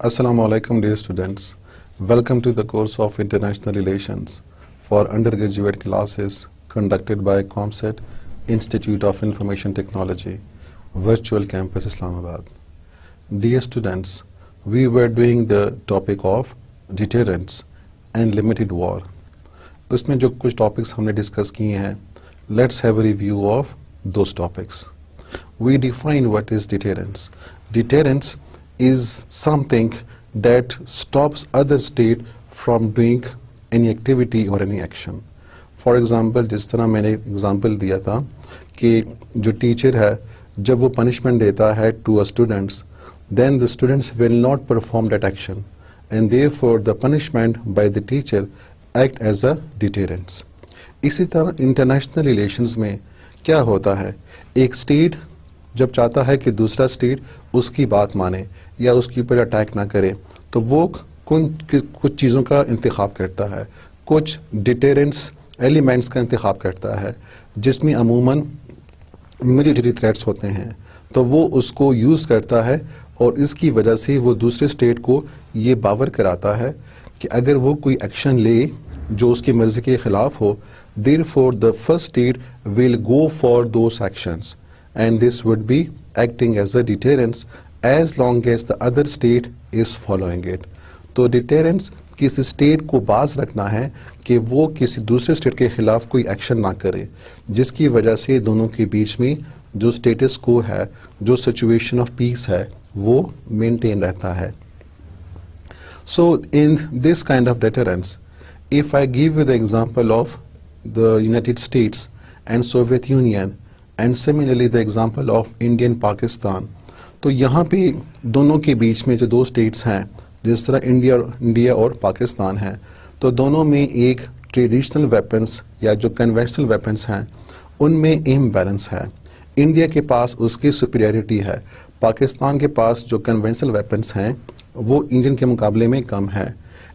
Assalamu alaikum dear students. Welcome to the course of International Relations for undergraduate classes conducted by COMSET Institute of Information Technology, Virtual Campus Islamabad. Dear students, we were doing the topic of deterrence and limited war. उसमें जो कुछ topics हमने discuss किए हैं, let's have a review of those topics. We define what is deterrence. Deterrence is something that stops other state from doing any activity or any action. For example, जिस तरह मैंने example दिया था कि जो teacher है जब वो punishment देता है to a students, then the students will not perform that action and therefore the punishment by the teacher act as a deterrence. इसी तरह international relations में क्या होता है, एक state जब चाहता है कि दूसरा स्टेट उसकी बात माने या उसके ऊपर अटैक ना करे तो वो कुछ चीज़ों का इंतखाब करता है, कुछ डिटेरेंस एलिमेंट्स का इंतखाब करता है जिसमें अमूमन मिलिट्री थ्रेट्स होते हैं, तो वो उसको यूज़ करता है और इसकी वजह से वो दूसरे स्टेट को ये बावर कराता है कि अगर वो कोई एक्शन ले जो उसकी मर्ज़ी के ख़िलाफ़ हो, therefore the first state will go for those actions and this would be acting as a deterrence as long as the other state is following it. तो deterrence किसी स्टेट को बाज रखना है कि वो किसी दूसरे स्टेट के खिलाफ कोई एक्शन ना करे जिसकी वजह से दोनों के बीच में जो स्टेटस को है, जो सिचुएशन ऑफ पीस है, वो मेंटेन रहता है. So in this kind of deterrence, if I give you the example of the United States and Soviet Union and similarly the example of Indian Pakistan, तो यहाँ पे दोनों के बीच में जो दो स्टेट्स हैं जिस तरह इंडिया और पाकिस्तान है, तो दोनों में एक ट्रेडिशनल वेपन्स या जो कन्वेंशनल वेपन्स हैं उनमें इम्बैलेंस है. इंडिया के पास उसकी सुपीरियरिटी है, पाकिस्तान के पास जो कन्वेंशनल वेपन्स हैं वो इंडियन के मुकाबले में कम है.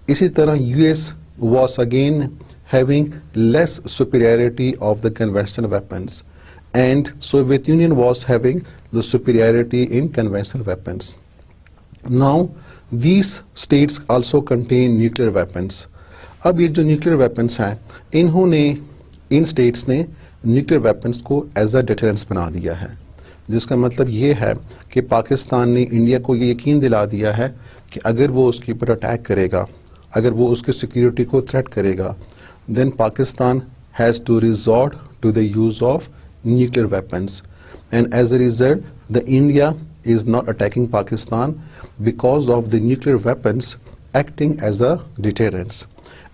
इसी तरह US was again having less superiority of the conventional weapons and Soviet Union was having the superiority in conventional weapons. Now these states also contain nuclear weapons. अब ये जो nuclear weapons हैं इन्होंने इन states ने nuclear weapons को as a deterrence बना दिया है, जिसका मतलब ये है कि पाकिस्तान ने इंडिया को ये यकीन दिला दिया है कि अगर वो उसके ऊपर अटैक करेगा, अगर वो उसकी सिक्योरिटी को थ्रेट करेगा, then Pakistan has to resort to the use of nuclear weapons and as a result the India is not attacking Pakistan because of the nuclear weapons acting as a deterrence.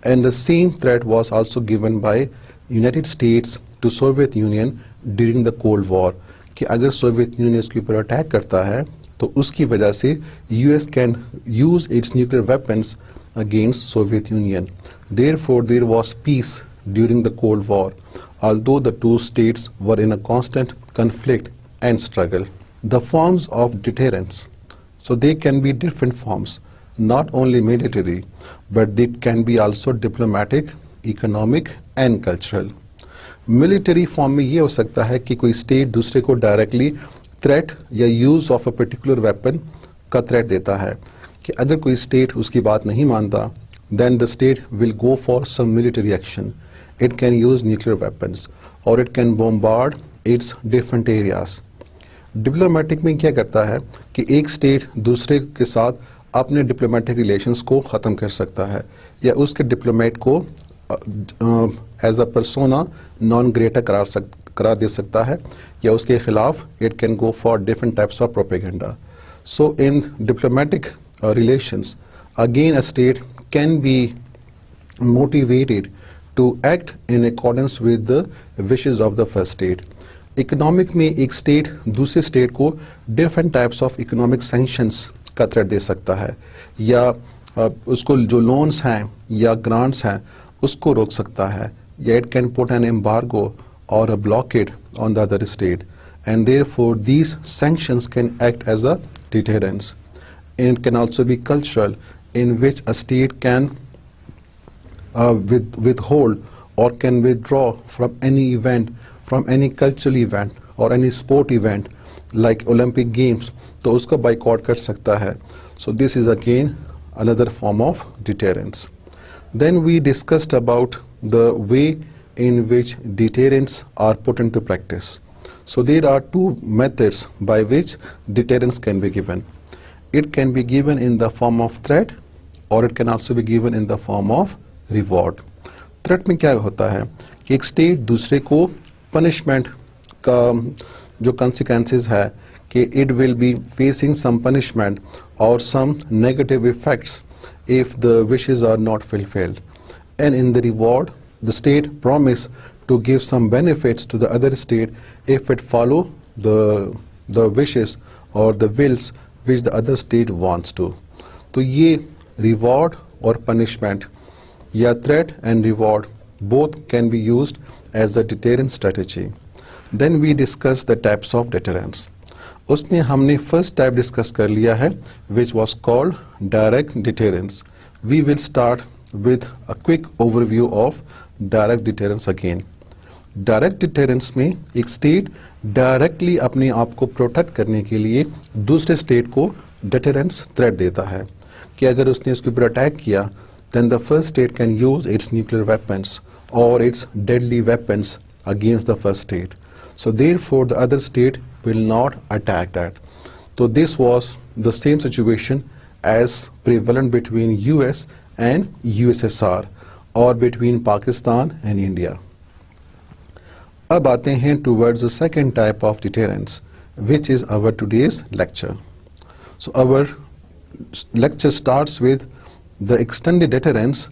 And the same threat was also given by United States to Soviet Union during the Cold War कि अगर Soviet Union इसके ऊपर attack करता है तो उसकी वजह से US can use its nuclear weapons against Soviet Union. Therefore, there was peace during the Cold War, although the two states were in a constant conflict and struggle. The forms of deterrence, so they can be different forms, not only military, but they can be also diplomatic, economic and cultural. Military form में ये हो सकता है कि कोई state दूसरे को directly threat या use of a particular weapon का threat देता है कि अगर कोई स्टेट उसकी बात नहीं मानता then the state will go for some military action. It can use nuclear weapons or it can bombard its different areas. Diplomatic में क्या करता है कि एक स्टेट दूसरे के साथ अपने डिप्लोमेटिक रिलेशंस को ख़त्म कर सकता है या उसके डिप्लोमेट को as a persona non grata करार दे सकता है या उसके खिलाफ it can go for different types of propaganda. So in diplomatic relations, again a state can be motivated to act in accordance with the wishes of the first state. Economic में एक state दूसरे state को different types of economic sanctions का threat दे सकता है या उसको जो loans हैं या grants हैं उसको रोक सकता है या it can put an embargo or a blockade on the other state and therefore these sanctions can act as a deterrence. And it can also be cultural, in which a state can withhold or can withdraw from any event, from any cultural event or any sport event like Olympic games, तो उसको boycott कर सकता है. So this is again another form of deterrence. Then we discussed about the way in which deterrents are put into practice. So there are two methods by which deterrence can be given. It can be given in the form of threat or it can also be given in the form of reward. Threat में क्या होता है कि एक state दूसरे को punishment का जो consequences है कि it will be facing some punishment or some negative effects if the wishes are not fulfilled. And in the reward, the state promise to give some benefits to the other state if it follow the wishes or the wills which the other state wants to. तो ये reward और punishment या threat and reward both can be used as a deterrent strategy. Then we discuss the types of deterrence. उसमें हमने first type discuss कर लिया है which was called direct deterrence. We will start with a quick overview of direct deterrence again. Direct deterrence में एक state directly अपने आप को प्रोटेक्ट करने के लिए दूसरे स्टेट को डिटेरेंस थ्रेट देता है कि अगर उसने उसके ऊपर अटैक किया then the first state can use its nuclear weapons और its deadly weapons against the first state. So therefore the other state will not attack that. So this was the same situation as prevalent between US and USSR or between Pakistan and India. अब आते हैं towards the second type of deterrence which is our today's lecture. So our lecture starts with the extended deterrence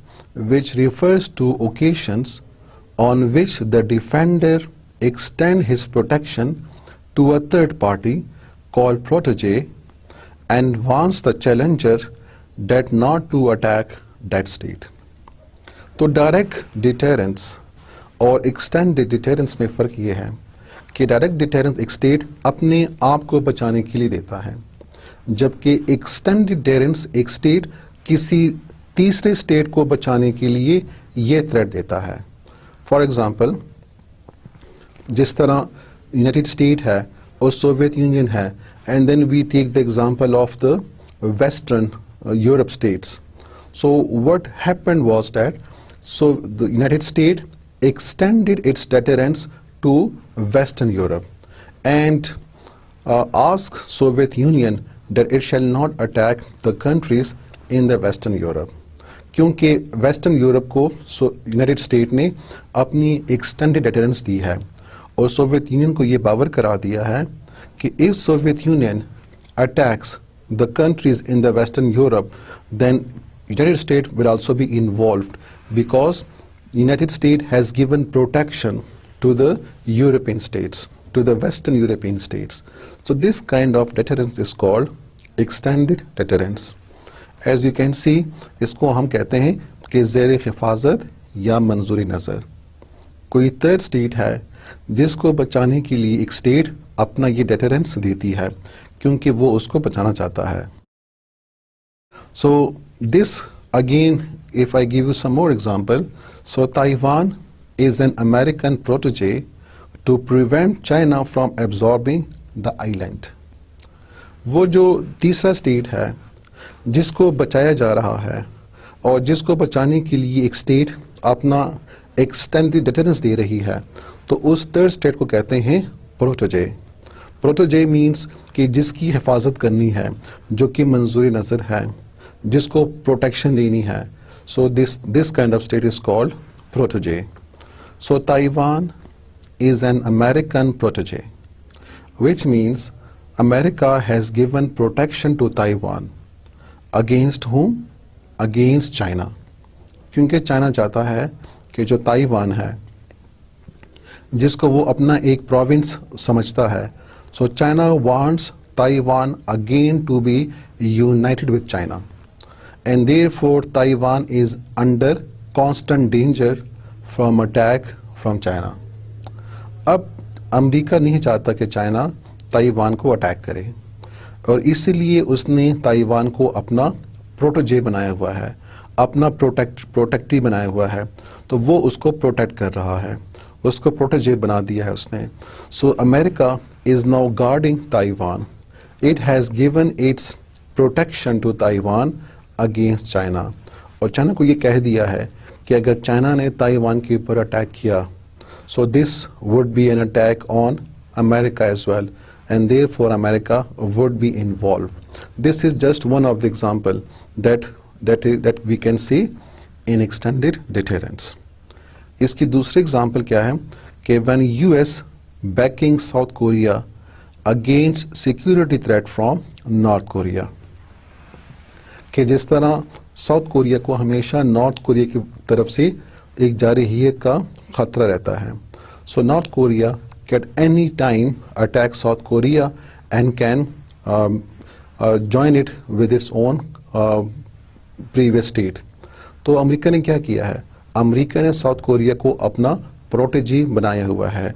which refers to occasions on which the defender extend his protection to a third party called protege and warns the challenger that not to attack that state. तो direct deterrence और extended deterrence में फ़र्क ये है कि direct deterrence एक state अपने आप को बचाने के लिए देता है, जबकि एक्सटेंडेड डिटेरेंस एक स्टेट किसी तीसरे स्टेट को बचाने के लिए ये थ्रेट देता है. फॉर एग्जाम्पल, जिस तरह यूनाइटेड स्टेट है और सोवियत यूनियन है, and then we take the example of the Western Europe states. So what happened was that so the United State extended its deterrence to Western Europe and ask Soviet Union that it shall not attack the countries in the Western Europe, क्योंकि Western Europe को United State ने अपनी extended deterrence दी है और Soviet union को ये बावर करा दिया है कि if Soviet Union attacks the countries in the Western Europe then United State will also be involved because United State has given protection to the European states, to the Western European states. So this kind of deterrence is called extended deterrence. As you can see, इसको हम कहते हैं कि ज़ेर हिफाजत या मंजूरी नज़र. कोई थर्ड स्टेट है जिसको बचाने के लिए एक स्टेट अपना ये डेटरेंस देती है क्योंकि वो उसको बचाना चाहता है. So this again, if I give you some more example, so Taiwan is an American protege to prevent China from absorbing the island. वो जो तीसरा स्टेट है जिसको बचाया जा रहा है और जिसको बचाने के लिए एक स्टेट अपना एक्सटेंडेड डेटरेंस दे रही है, तो उस थर्ड स्टेट को कहते हैं प्रोटेजे. प्रोटेजे मीन्स कि जिसकी हिफाजत करनी है, जो कि मंजूरी नज़र है, जिसको प्रोटेक्शन देनी है. So this kind of state is called protege. So Taiwan is an American protege which means America has given protection to Taiwan against whom? Against China, क्योंकि चाइना चाहता है कि जो ताइवान है जिसको वो अपना एक प्रोविंस समझता है, so China wants Taiwan again to be united with China and therefore Taiwan is under constant danger from attack from China. अब अमेरिका नहीं चाहता कि चाइना ताइवान को अटैक करे और इसीलिए उसने ताइवान को अपना प्रोटेजे बनाया हुआ है, अपना प्रोटेक्टी बनाया हुआ है, तो वो उसको प्रोटेक्ट कर रहा है, उसको प्रोटेजे बना दिया है उसने. So America is now guarding Taiwan. It has given its protection to Taiwan against China. और चाइना को ये कह दिया है कि अगर चाइना ने ताइवान के ऊपर अटैक किया, so this would be an attack on America as well, and therefore America would be involved. This is just one of the example that we can see in extended deterrence. इसकी दूसरी example क्या है कि when US backing South Korea against security threat from North Korea, कि जिस तरह south Korea को हमेशा नॉर्थ कोरिया की तरफ से एक जारहियत का खतरा रहता है. So north Korea can any time attack South Korea and can join it with its own previous state. तो अमेरिका ने क्या किया है? अमेरिका ने साउथ कोरिया को अपना प्रोटेजी बनाया हुआ है,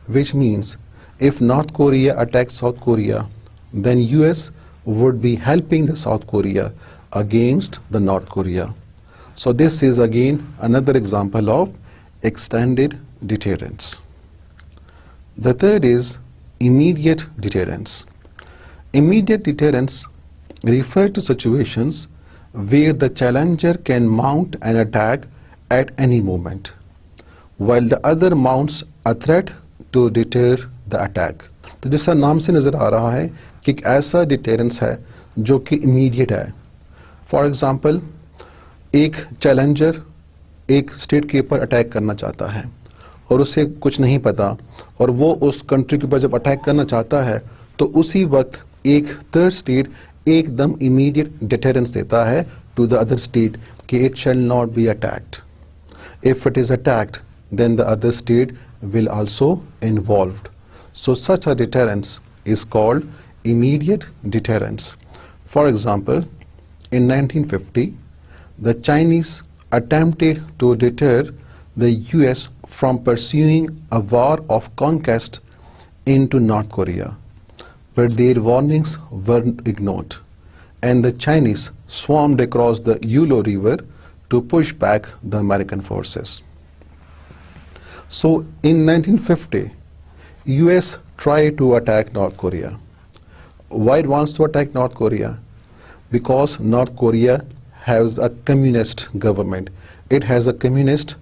which means if North Korea attack South Korea, then US would be helping the South Korea against the North Korea. So this is again another example of extended deterrence. The third is immediate deterrence. Immediate deterrence refers to situations where the challenger can mount an attack at any moment, while the other mounts a threat to deter the attack. तो जैसा नाम से नजर आ रहा है कि एक ऐसा डिटेरेंस है जो कि इमीडिएट है. फॉर एग्जांपल, एक चैलेंजर एक स्टेट के ऊपर अटैक करना चाहता है और उसे कुछ नहीं पता, और वो उस कंट्री के ऊपर जब अटैक करना चाहता है तो उसी वक्त एक थर्ड स्टेट एकदम इमीडिएट डिटेरेंस देता है टू द अदर स्टेट कि it shall not be attacked. If it is attacked, then the other state will also involved. So such a deterrence is called immediate deterrence. For example, in 1950, the Chinese attempted to deter the US from pursuing a war of conquest into North Korea, but their warnings were ignored, and the Chinese swarmed across the Yulu River to push back the American forces. So in 1950, US tried to attack North Korea. Why it wants to attack North Korea? Because North Korea has a communist government. It has a communist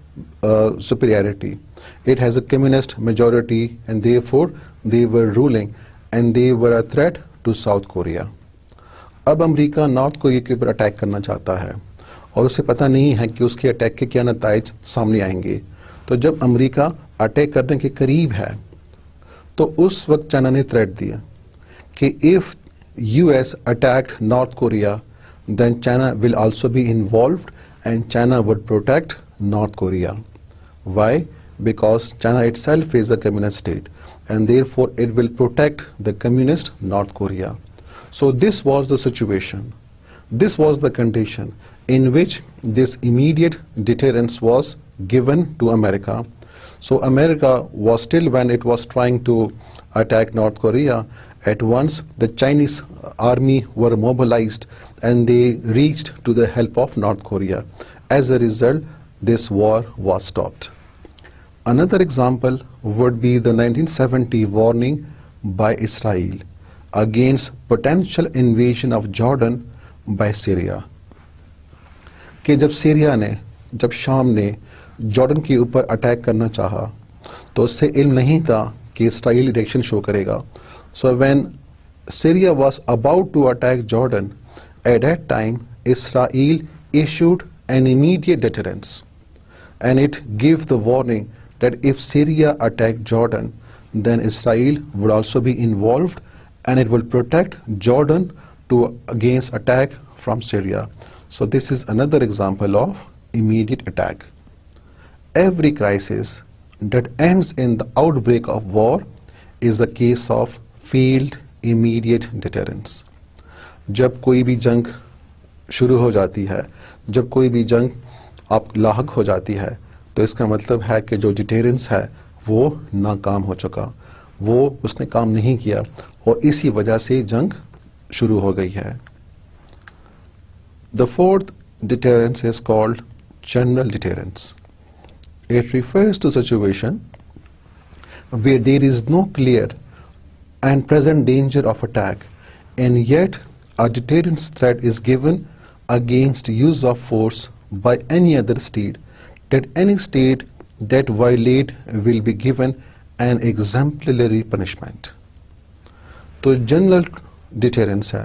superiority. It has a communist majority, and therefore they were ruling and they were a threat to South Korea. अब America north Korea के ऊपर attack करना चाहता है और उसे पता नहीं है कि उसके अटैक के क्या नतीजे सामने आएंगे. तो जब अमेरिका अटैक करने के करीब है तो उस वक्त चाइना ने थ्रेट दिया कि if US attacked North Korea, then China will also be involved and China would protect North Korea. Why? Because China itself is a communist state and therefore it will protect the communist North Korea. So this was the situation. This was the condition in which this immediate deterrence was given to America. So America was still, when it was trying to attack North Korea, at once the Chinese army were mobilized and they reached to the help of North Korea. As a result, this war was stopped. Another example would be the 1970 warning by Israel against potential invasion of Jordan by Syria. कि जब Syria ने, जब शाम ने Jordan के ऊपर attack करना चाहा तो उससे इल्म नहीं था कि इसराइल रिएक्शन शो करेगा. So when Syria was about to attack Jordan, at that time Israel issued an immediate deterrence, and it gave the warning that if Syria attacked Jordan, then Israel would also be involved and it will protect Jordan against attack from Syria. So this is another example of immediate attack. Every crisis that ends in the outbreak of war is a case of failed immediate deterrence. जब कोई भी जंग शुरू हो जाती है, जब कोई भी जंग आप लाहक हो जाती है, तो इसका मतलब है कि जो डिटेरेंस है वो नाकाम हो चुका, वो उसने काम नहीं किया और इसी वजह से जंग शुरू हो गई है. The fourth deterrence is called general deterrence. It refers to situation where there is no clear and present danger of attack, and yet a deterrence threat is given against use of force by any other state, that any state that violate will be given an exemplary punishment. तो general deterrence है,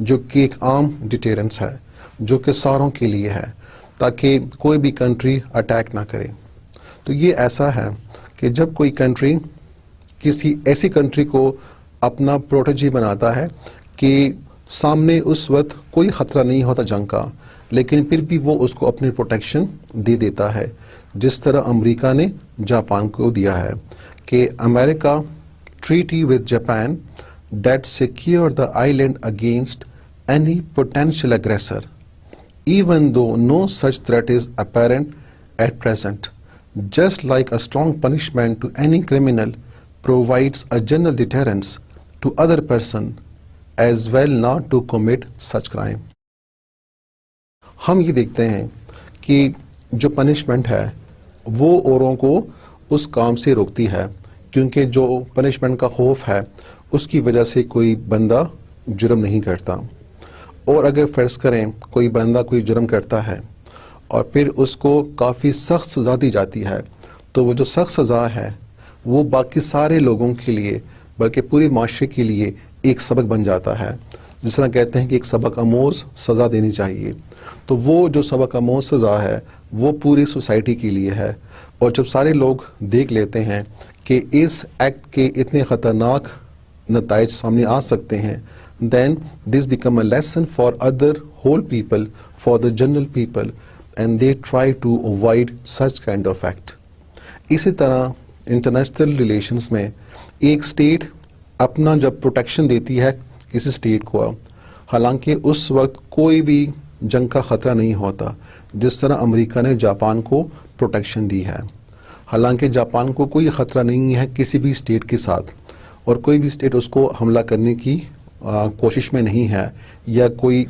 जो कि एक आम deterrence है, जो कि सारों के लिए है, ताकि कोई भी कंट्री अटैक ना करे। तो ये ऐसा है कि जब कोई कंट्री किसी ऐसी कंट्री को अपना प्रोटेजी बनाता है कि सामने उस वक्त कोई ख़तरा नहीं होता जंग का, लेकिन फिर भी वो उसको अपनी प्रोटेक्शन दे देता है, जिस तरह अमेरिका ने जापान को दिया है कि America treaty with Japan that secure the island against any potential aggressor, even though no such threat is apparent at present. Just like a strong punishment to any criminal provides a general deterrence to other person as well not to commit such crime. हम ये देखते हैं कि जो punishment है वो औरों को उस काम से रोकती है, क्योंकि जो पनिशमेंट का खौफ है उसकी वजह से कोई बंदा जुर्म नहीं करता। और अगर फ़र्ज़ करें कोई बंदा कोई जुर्म करता है और फिर उसको काफ़ी सख्त सज़ा दी जाती है, तो वो जो सख्त सज़ा है वो बाकी सारे लोगों के लिए बल्कि पूरे माशरे के लिए एक सबक बन जाता है। जिस तरह कहते हैं कि एक सबक आमोज़ सज़ा देनी चाहिए, तो वो जो सबक आमोज़ सज़ा है वो पूरी सोसाइटी के लिए है। और जब सारे लोग देख लेते हैं कि इस एक्ट के इतने ख़तरनाक नताइज सामने आ सकते हैं, then this become a lesson for other whole people, for the general people, and they try to avoid such kind of act. इसी तरह इंटरनेशनल रिलेशंस में एक स्टेट अपना जब प्रोटेक्शन देती है किसी स्टेट को, हालांकि उस वक्त कोई भी जंग का ख़तरा नहीं होता, जिस तरह अमेरिका ने जापान को प्रोटेक्शन दी है। हालांकि जापान को कोई ख़तरा नहीं है किसी भी स्टेट के साथ, और कोई भी स्टेट उसको हमला करने की कोशिश में नहीं है, या कोई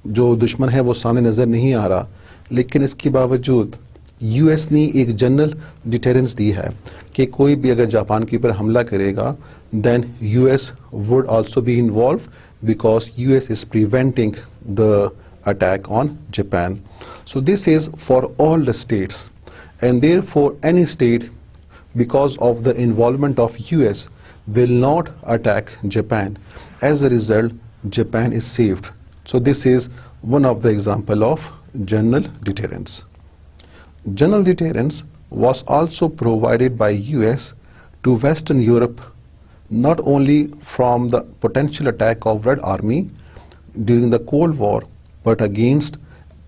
जो दुश्मन है वो सामने नज़र नहीं आ रहा, लेकिन इसके बावजूद यूएस ने एक जनरल डिटेरेंस दी है कि कोई भी अगर जापान के ऊपर हमला करेगा, then US would also be involve because US is preventing the attack on Japan. So this is for all the states, and therefore any state, because of the involvement of US, will not attack Japan. As a result, Japan is saved. So this is one of the example of general deterrence. General deterrence was also provided by US to Western Europe, not only from the potential attack of Red Army during the Cold War, but against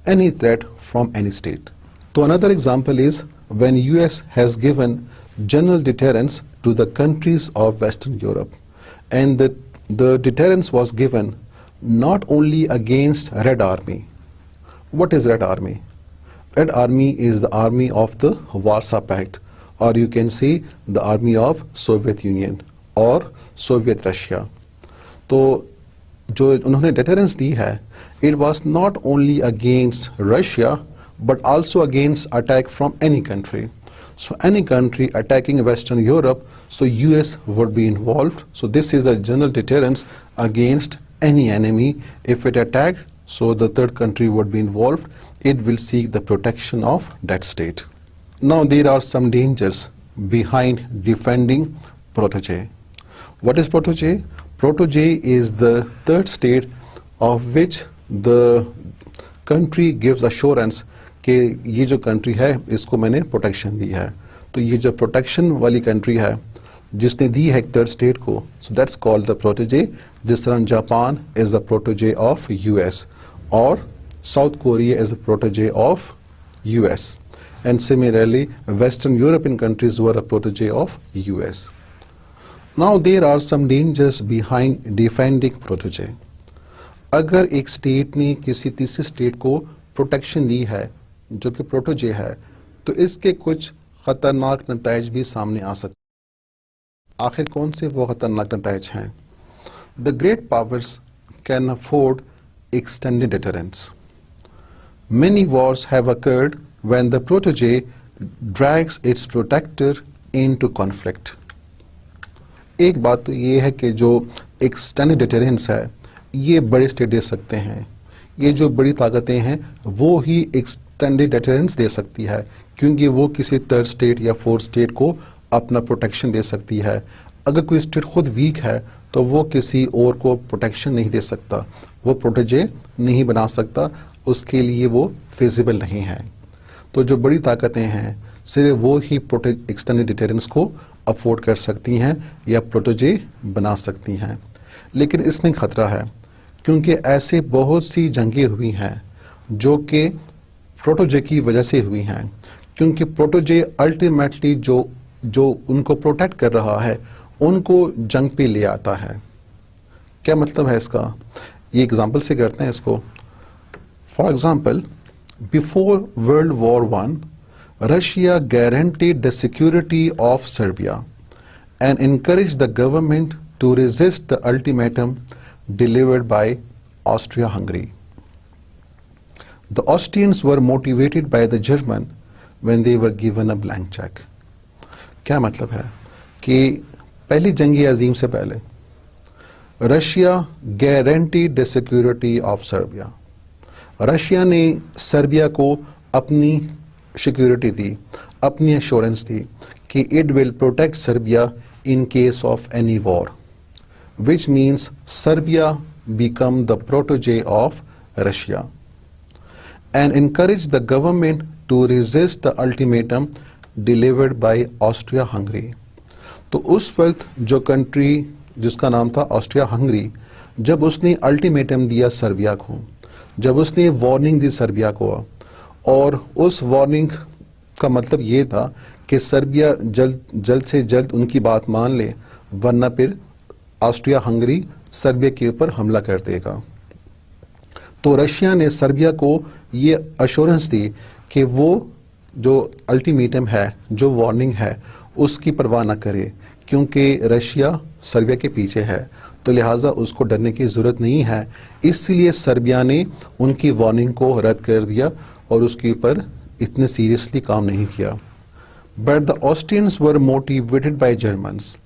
any threat from any state. So another example is when US has given general deterrence to the countries of Western Europe, and the deterrence was given not only against Red Army. What is Red Army? Red Army is the army of the Warsaw Pact, or you can say the army of Soviet Union or Soviet Russia. तो जो उन्होंने deterrence दी है, it was not only against Russia but also against attack from any country. So any country attacking Western Europe, so US would be involved. So this is a general deterrence against any enemy. If it attacked, so the third country would be involved. It will seek the protection of that state. Now there are some dangers behind defending protege. What is protege? Protege is the third state of which the country gives assurance कि ये जो country है इसको मैंने protection दी है. तो ये जो प्रोटेक्शन वाली कंट्री है जिसने दी है एक थर्ड स्टेट को, so that's called the protege. जिस तरह Japan is the protege of US और South Korea is the protege of US, and similarly western European countries were a protege of US. Now there are some dangers behind defending protege. अगर एक state ने किसी तीसरे state को protection दी है जो कि प्रोटेजे है, तो इसके कुछ खतरनाक नताइज भी सामने आ सकते हैं. आखिर कौन से वो खतरनाक नताइज हैं? The great powers can afford extended deterrence. Many wars have occurred when the protege drags its protector into conflict. एक बात तो ये है कि जो एक्सटेंडेड डिटरेंस है ये बड़े स्टेट दे सकते हैं, ये जो बड़ी ताकतें हैं वो ही एक्सटेंडेड डिटरेंस दे सकती है, क्योंकि वो किसी थर्ड स्टेट या फोर्थ स्टेट को अपना प्रोटेक्शन दे सकती है। अगर कोई स्टेट खुद वीक है तो वो किसी और को प्रोटेक्शन नहीं दे सकता, वो प्रोटेजे नहीं बना सकता, उसके लिए वो फिजिबल नहीं है। तो जो बड़ी ताकतें हैं सिर्फ वो ही एक्सटेंडेड डिटरेंस को अफोर्ड कर सकती हैं या प्रोटेजे बना सकती हैं। लेकिन इसमें खतरा है, क्योंकि ऐसे बहुत सी जंगें हुई हैं जो कि प्रोटेजे की वजह से हुई हैं, क्योंकि प्रोटेजे अल्टीमेटली जो उनको प्रोटेक्ट कर रहा है उनको जंग पे ले आता है। क्या मतलब है इसका? ये एग्जाम्पल से करते हैं इसको। For example, before world war one, Russia guaranteed the security of Serbia and encouraged the government to resist the ultimatum delivered by Austria-Hungary. The Austrians were motivated by the German when they were given a blank check. क्या मतलब है कि पहली जंग अजीम से पहले Russia guaranteed the security of Serbia. Russia ने Serbia को अपनी सिक्योरिटी दी, अपनी एश्योरेंस दी कि it will protect Serbia in case of any war, which means Serbia become the protege of Russia and encourage the government to resist the ultimatum delivered by Austria Hungary. तो उस वक्त जो country जिसका नाम था Austria Hungary, जब उसने ultimatum दिया सर्बिया को, जब उसने वार्निंग दी सर्बिया को, और उस वार्निंग का मतलब ये था कि सर्बिया जल्द से जल्द उनकी बात मान ले, वरना फिर ऑस्ट्रिया हंगरी सर्बिया के ऊपर हमला कर देगा। तो रशिया ने सर्बिया को ये अश्योरेंस दी कि वो जो अल्टीमेटम है, जो वार्निंग है, उसकी परवाह न करे, क्योंकि रशिया सर्बिया के पीछे है, तो लिहाजा उसको डरने की ज़रूरत नहीं है। इसलिए सर्बिया ने उनकी वार्निंग को रद्द कर दिया और उसके ऊपर इतने सीरियसली काम नहीं किया। But the Austrians were motivated by Germans.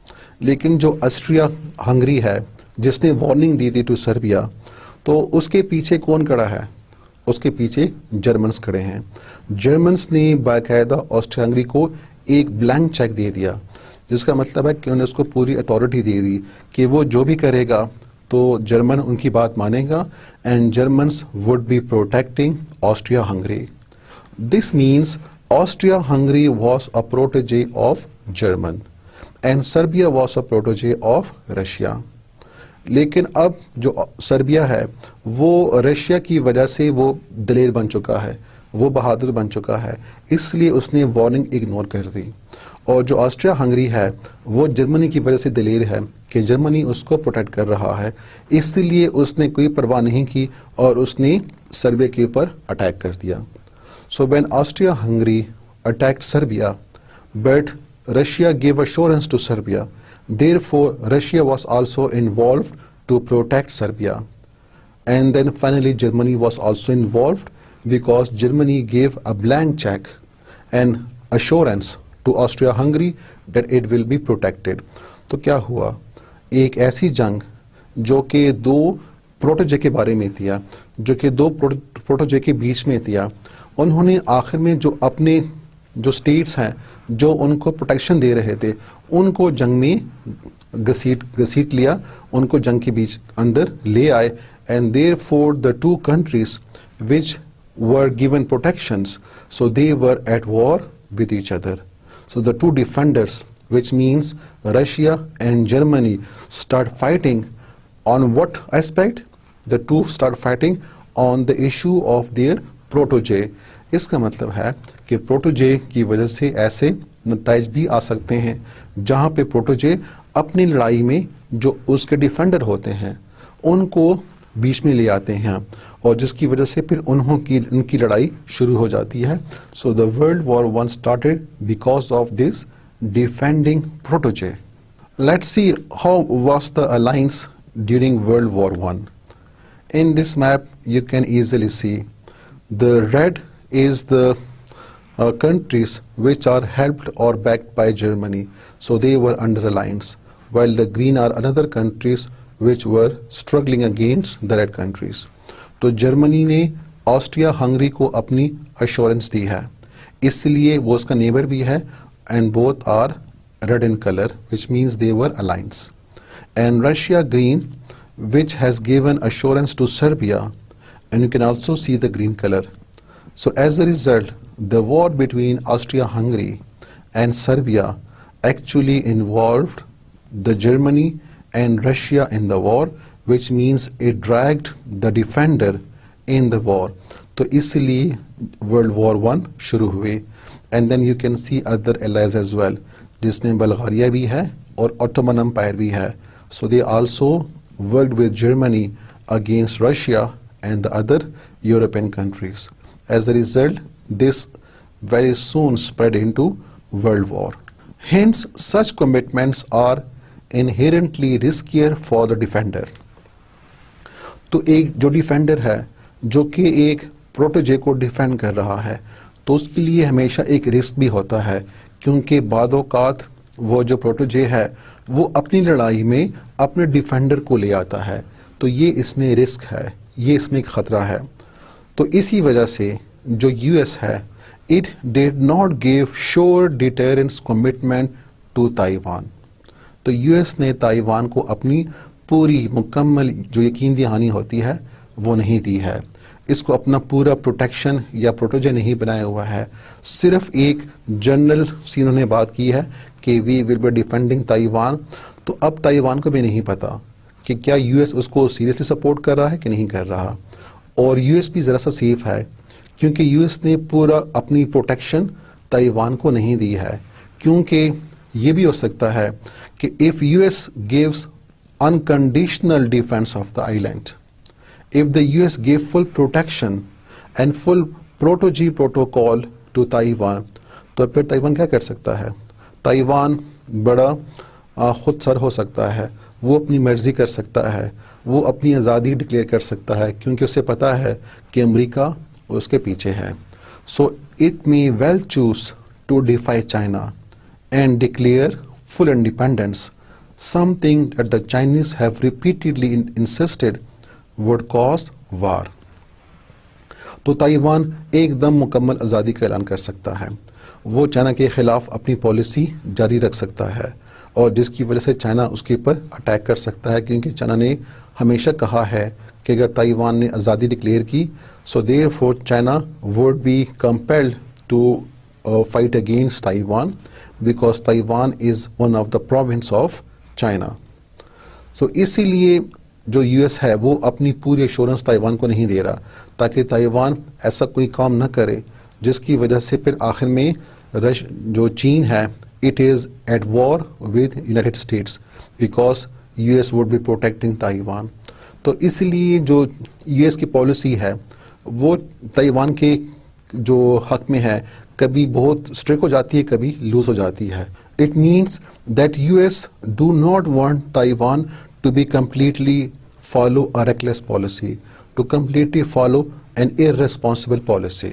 लेकिन जो ऑस्ट्रिया हंगरी है जिसने वार्निंग दी थी टू सर्बिया, तो उसके पीछे कौन खड़ा है? उसके पीछे जर्मन्स खड़े हैं। जर्मन्स ने बाकायदा ऑस्ट्रिया हंगरी को एक ब्लैंक चेक दे दिया, जिसका मतलब है कि उन्होंने उसको पूरी अथॉरिटी दे दी कि वो जो भी करेगा तो जर्मन उनकी बात मानेगा, and Germans would be protecting Austria Hungary. This means Austria Hungary was a protege of German and Serbia was a protege of Russia. लेकिन अब जो सर्बिया है वो रशिया की वजह से वो दलेर बन चुका है, वो बहादुर बन चुका है, इसलिए उसने वार्निंग इग्नोर कर दी। और जो ऑस्ट्रिया हंगरी है वो जर्मनी की वजह से दलेर है कि जर्मनी उसको प्रोटेक्ट कर रहा है, इसलिए उसने कोई परवाह नहीं की और उसने सर्बिया के ऊपर अटैक कर दिया। So when Austria Hungary attacked Serbia but Russia give assurance to Serbia, therefore Russia was also involved to protect Serbia, and then finally Germany was also involved because Germany gave a blank check and assurance to Austria-Hungary that it will be protected. तो क्या हुआ? एक ऐसी जंग जो कि दो protégé के बारे में थी, जो कि दो प्रोटेजे के बीच में थी, उन्होंने आखिर में जो अपने जो स्टेट्स हैं जो उनको प्रोटेक्शन दे रहे थे उनको जंग में घसीट लिया, उनको जंग के बीच अंदर ले आए, and therefore the two countries which were given protections, so they were at war with each other. So the two defenders, which means Russia and Germany, start fighting on what aspect? The two start fighting on the issue of their protege. इसका मतलब है कि protégé की वजह से ऐसे नताइज भी आ सकते हैं जहां पे प्रोटेजे अपनी लड़ाई में जो उसके डिफेंडर होते हैं उनको बीच में ले आते हैं, और जिसकी वजह से फिर उनकी लड़ाई शुरू हो जाती है। So the world war one started because of this defending protege. Let's see how was the alliance during World War I. In this map you can easily see the red is the countries which are helped or backed by Germany, so they were under alliance, while the green are another countries which were struggling against the red countries. तो Germany ने Austria Hungary को अपनी assurance दी है, इसलिए वो उसका neighbour भी है, and both are red in color, which means they were alliance. And Russia green, which has given assurance to Serbia, and you can also see the green color. So as a result, the war between Austria-Hungary and Serbia actually involved the Germany and Russia in the war, which means it dragged the defender in the war. तो इसलिए World War I शुरू हुए. And then you can see other allies as well, जिसमें बल्गारिया भी है और Ottoman Empire भी है. So they also worked with Germany against Russia and the other European countries. As a result, this very soon spread into World War. Hence, such commitments are inherently riskier for the defender. तो एक जो defender है जो कि एक protégé को defend कर रहा है, तो उसके लिए हमेशा एक रिस्क भी होता है, क्योंकि बाद औकात वो जो प्रोटेजे है वो अपनी लड़ाई में अपने डिफेंडर को ले आता है, तो ये इसमें रिस्क है, ये इसमें एक खतरा है. तो इसी वजह से जो यूएस है, it did not give sure deterrence commitment to Taiwan. तो यूएस ने ताइवान को अपनी पूरी मुकम्मल जो यकीन दहानी होती है वो नहीं दी है, इसको अपना पूरा प्रोटेक्शन या प्रोटेजे नहीं बनाया हुआ है. सिर्फ एक जनरल सीनों ने बात की है कि we will be defending Taiwan. तो अब ताइवान को भी नहीं पता कि क्या यूएस उसको सीरियसली सपोर्ट कर रहा है कि नहीं कर रहा. और यूएस भी ज़रा सा सेफ है, क्योंकि यूएस ने पूरा अपनी प्रोटेक्शन ताइवान को नहीं दी है, क्योंकि ये भी हो सकता है कि if US gives unconditional defense of the island, if the US gave full protection and full protege protocol to Taiwan, तो फिर ताइवान क्या कर सकता है. ताइवान बड़ा खुद सर हो सकता है, वो अपनी मर्जी कर सकता है, वो अपनी आज़ादी डिक्लेयर कर सकता है, क्योंकि उसे पता है कि अमेरिका उसके पीछे है. So it may well choose to defy China and declare full independence, something that the Chinese have repeatedly insisted would cause war. तो ताइवान एकदम मुकम्मल आज़ादी का ऐलान कर सकता है, वो चाइना के खिलाफ अपनी पॉलिसी जारी रख सकता है, और जिसकी वजह से चाइना उसके ऊपर अटैक कर सकता है, क्योंकि चाइना ने हमेशा कहा है कि अगर ताइवान ने आज़ादी डिक्लेयर की, so therefore China would be compelled to fight against Taiwan, because Taiwan is one of the province of China. So इसीलिए जो यूएस है वो अपनी पूरी एश्योरेंस ताइवान को नहीं दे रहा, ताकि ताइवान ऐसा कोई काम न करे जिसकी वजह से फिर आखिर में जो चीन है, it is at war with United states, because US would be protecting Taiwan. तो इसलिए जो यूएस की पॉलिसी है वो ताइवान के जो हक में है, कभी बहुत स्ट्रिक्ट हो जाती है, कभी लूज हो जाती है. It means that US do not want Taiwan to be completely follow a reckless policy, to completely follow an irresponsible policy.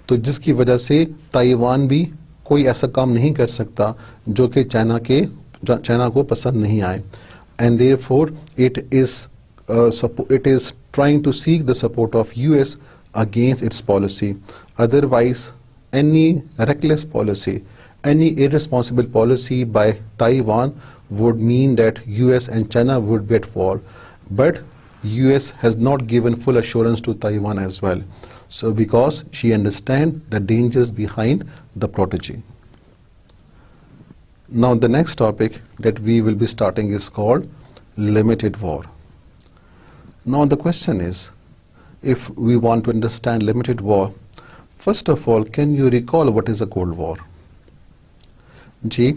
तो जिसकी वजह से ताइवान भी कोई ऐसा काम नहीं कर सकता जो कि चाइना को पसंद नहीं आए. And therefore it is trying to seek the support of US against its policy. Otherwise, any reckless policy, any irresponsible policy by Taiwan would mean that US and China would be at war. But US has not given full assurance to Taiwan as well. So because she understands the dangers behind the protege. Now the next topic that we will be starting is called limited war. Now the question is, if we want to understand limited war, first of all, can you recall what is a Cold War?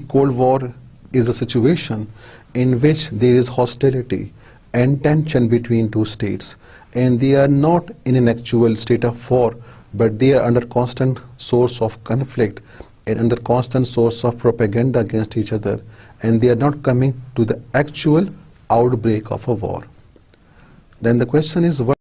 Cold War is a situation in which there is hostility and tension between two states, and they are not in an actual state of war, but they are under constant source of conflict and under constant source of propaganda against each other, and they are not coming to the actual outbreak of a war. Then the question is, what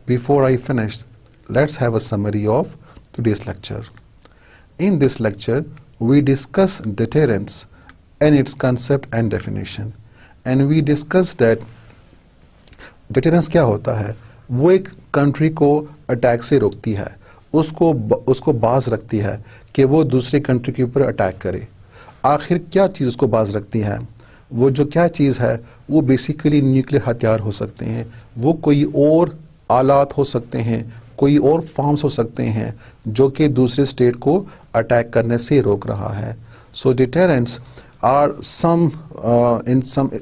before I finish, let's have a summary of today's lecture. In this lecture, we discuss deterrence and its concept and definition. And we discussed that deterrence क्या होता है? वो एक country को attack से रोकती है, उसको बाज रखती है कि वो दूसरे कंट्री के ऊपर अटैक करे। आखिर क्या चीज़ उसको बाज रखती है? वो जो क्या चीज़ है वो बेसिकली न्यूक्लियर हथियार हो सकते हैं, वो कोई और आलात हो सकते हैं, कोई और फॉर्म्स हो सकते हैं जो कि दूसरे स्टेट को अटैक करने से रोक रहा है। So deterrence are some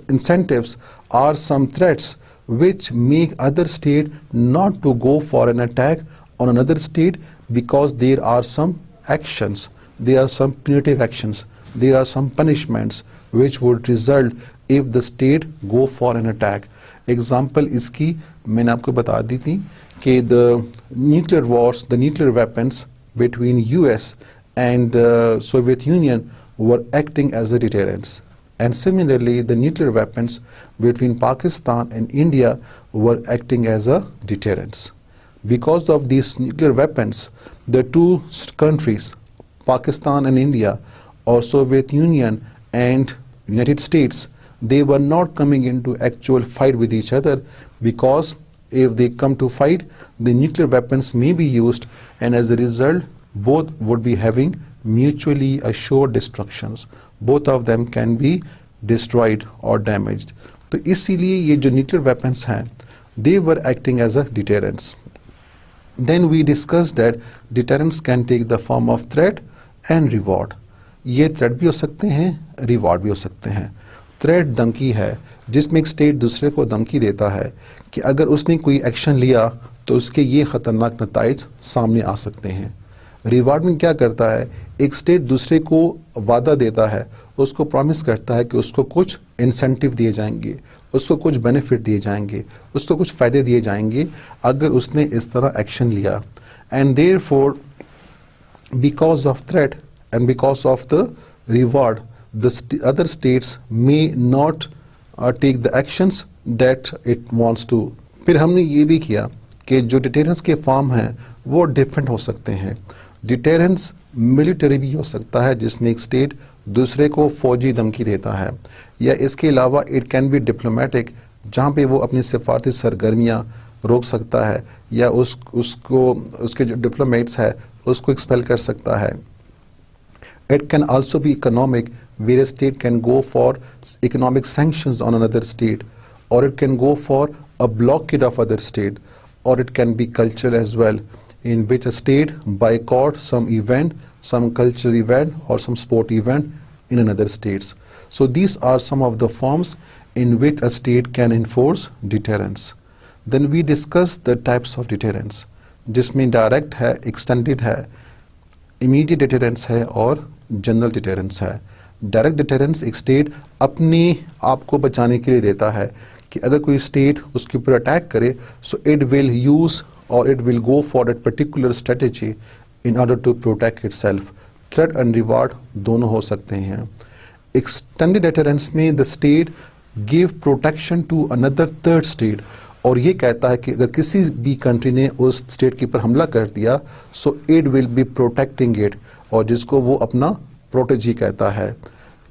incentives or some threats which make other state not to go for an attack on another state because there are some actions, there are some punitive actions, there are some punishments which would result if the state go for an attack. Example इसकी मैंने आपको बता दी थी कि the nuclear wars, the nuclear weapons between US and Soviet Union were acting as a deterrence. And similarly, the nuclear weapons between Pakistan and India were acting as a deterrence. Because of these nuclear weapons, the two countries, Pakistan and India, or Soviet Union and United States, they were not coming into actual fight with each other, because if they come to fight, the nuclear weapons may be used, and as a result, both would be having mutually assured destructions. Both of them can be destroyed or damaged. तो इसीलिए ये जो nuclear weapons हैं, they were acting as a deterrence. Then we discussed that deterrence can take the form of threat and reward. ये threat भी हो सकते हैं, reward भी हो सकते हैं. Threat धमकी है, जिसमें एक स्टेट दूसरे को धमकी देता है कि अगर उसने कोई एक्शन लिया तो उसके ये खतरनाक नताइज सामने आ सकते हैं। रिवार्ड में क्या करता है, एक स्टेट दूसरे को वादा देता है, उसको प्रॉमिस करता है कि उसको कुछ इंसेंटिव दिए जाएंगे, उसको कुछ बेनिफिट दिए जाएंगे, उसको कुछ फ़ायदे दिए जाएंगे अगर उसने इस तरह एक्शन लिया। And therefore because of threat and because of the reward the other states may not take the actions that it wants to. फिर हमने ये भी किया कि जो डिटेरेंस के फॉर्म हैं वो डिफरेंट हो सकते हैं। डिटेरेंस मिलिट्री भी हो सकता है, जिसमें एक स्टेट दूसरे को फौजी धमकी देता है, या इसके अलावा इट कैन बी डिप्लोमेटिक, जहाँ पे वो अपनी सिफारती सरगर्मियाँ रोक सकता है, या उसके जो डिप्लोमेट्स है उसको एक्सपेल कर सकता है। It can also be economic, where a state can go for economic sanctions on another state, or it can go for a blockade of other state, or it can be cultural as well, in which a state boycott some event, some cultural event or some sport event in another states. So these are some of the forms in which a state can enforce deterrence. Then we discuss the types of deterrence, जिसमें direct है, extended है, immediate deterrence है और general deterrence है। Direct deterrence एक state अपने आप को बचाने के लिए देता है कि अगर कोई स्टेट उसके ऊपर अटैक करे, सो इट विल यूज और it will go for that particular strategy in order to protect itself. Threat and reward दोनों हो सकते हैं। एक्सटेंडेड डिटेरेंस में the state give protection to another third state, और ये कहता है कि अगर किसी भी कंट्री ने उस स्टेट के ऊपर हमला कर दिया, सो it will be protecting it, और जिसको वो अपना प्रोटेजी कहता है।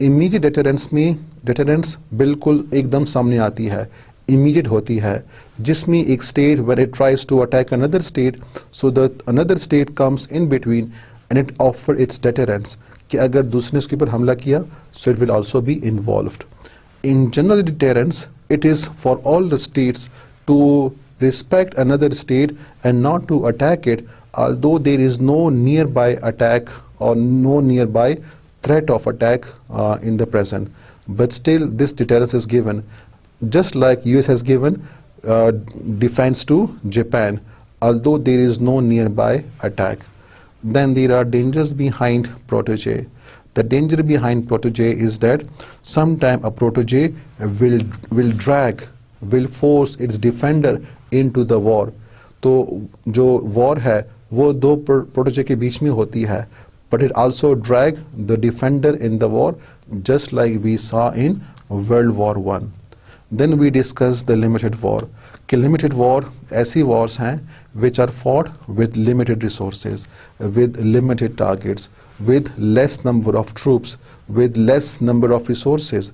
इमीडिएट डिटेरेंस में डिटेरेंस बिल्कुल एकदम सामने आती है, इमीडिएट होती है, जिसमें एक state when it tries to attack another state, so that another state comes in between and it offer its deterrence, कि अगर दूसरे ने उसके ऊपर हमला किया, so it will also be involved. In general deterrence it is for all the states to respect another state and not to attack it, although there is no nearby attack or no nearby threat of attack in the present. But still this deterrence is given, just like US has given defense to Japan, although there is no nearby attack. Then there are dangers behind protege. The danger behind protege is that sometime a protege will drag, will force its defender into the war. तो जो war है वो दो protege के बीच में होती है, but it also drag the defender in the war, just like we saw in World War I. Then we discuss the limited war. कि limited war ऐसी wars हैं which are fought with limited resources, with limited targets, with less number of troops, with less number of resources,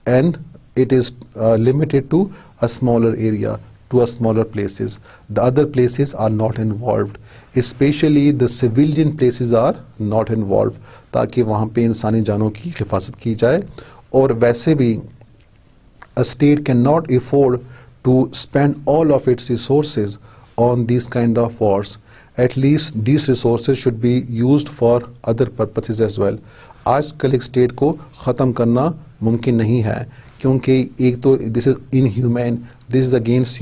and it is limited to a smaller area, to a smaller places. The other places are not involved. Especially the civilian places are not involved, ताकि वहाँ पे इंसानी जानों की हिफाजत की जाए. और वैसे भी a state cannot afford to spend all of its resources on these kind of wars. At least these resources should be used for other purposes as well. आजकल एक स्टेट को ख़त्म करना मुमकिन नहीं है, क्योंकि एक तो this is inhumane, this is against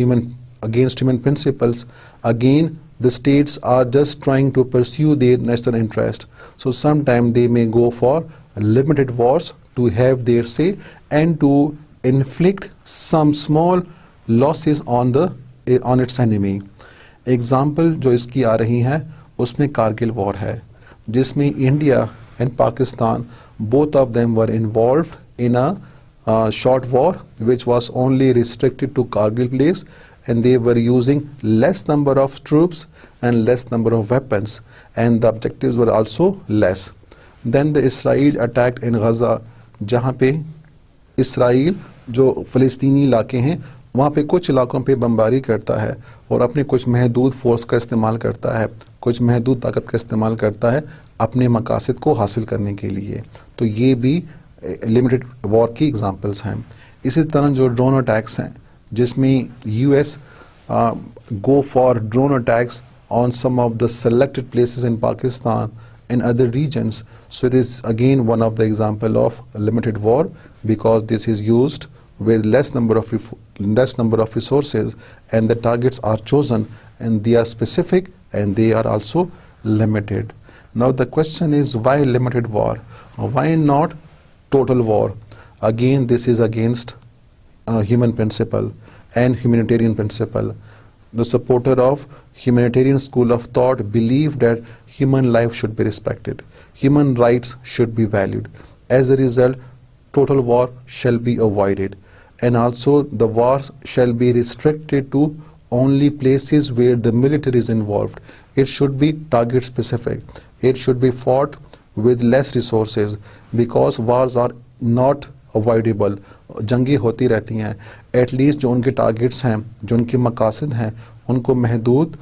human principles. Again, the states are just trying to pursue their national interest. So sometimes they may go for limited wars to have their say and to inflict some small losses on its enemy. Example जो इसकी आ रही हैं उसमें Kargil war है, जिसमें India and Pakistan, both of them were involved in a short war which was only restricted to Kargil place, and they were using less number of troops and less number of weapons, and the objectives were also less. Then the Israel attacked in Gaza, जहाँ पे Israel जो फ़लस्तीनी इलाके हैं वहाँ पे कुछ इलाकों पे बमबारी करता है और अपने कुछ महदूद फोर्स का इस्तेमाल करता है, कुछ महदूद ताकत का इस्तेमाल करता है अपने मकासद को हासिल करने के लिए. तो ये भी लिमिटेड वॉर की एग्जांपल्स हैं. इसी तरह जो ड्रोन अटैक्स हैं, जिसमें US go for drone attacks on some of the selected places in Pakistan and other regions. So this is again one of the example of limited war, because this is used with less number of resources, and the targets are chosen and they are specific and they are also limited. Now the question is, why limited war? Why not total war? Again, this is against human principle and humanitarian principle. The supporter of humanitarian school of thought believe that human life should be respected, human rights should be valued. As a result, total war shall be avoided, and also the wars shall be restricted to only places where the military is involved. It should be target specific. It should be fought with less resources, because wars are not avoidable. जंगी होती रहती हैं. At least जो उनके targets हैं, जो उनके मकासद हैं, उनको महदूद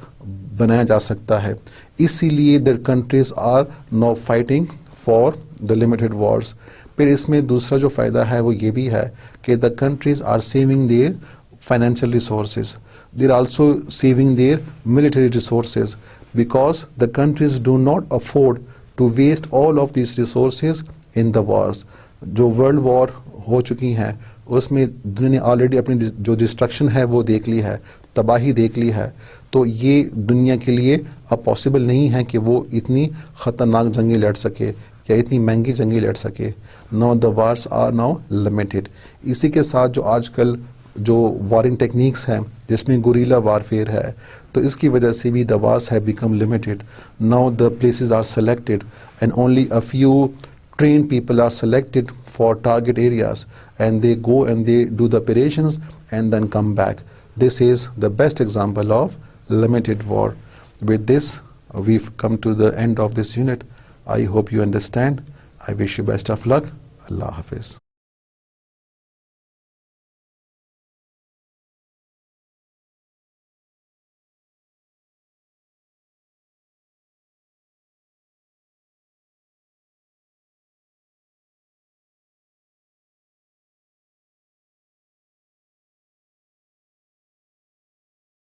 बनाया जा सकता है. इसीलिए the countries are now fighting for the limited wars. फिर इसमें दूसरा जो फ़ायदा है वो ये भी है कि the countries are saving their financial resources, they are also saving their military resources, because the countries do not afford to waste all of this resources in the wars. जो वर्ल्ड वॉर हो चुकी हैं उसमें दुनिया ने already अपनी जो destruction है वो देख ली है, तबाही देख ली है. तो ये दुनिया के लिए अब पॉसिबल नहीं है कि वो इतनी ख़तरनाक जंगें लड़ सके या इतनी महंगी जंगें लड़ सके. Now the wars are now limited. इसी के साथ जो आजकल जो वॉरिंग टेक्निक्स हैं, जिसमें गुरीला वारफेयर है, तो इसकी वजह से भी the wars have become limited. Now the places are selected and only a few trained people are selected for target areas, and they go and they do the operations and then come back. This is the best example of limited war. With this, we've come to the end of this unit. I hope you understand. I wish you best of luck. Allah Hafiz.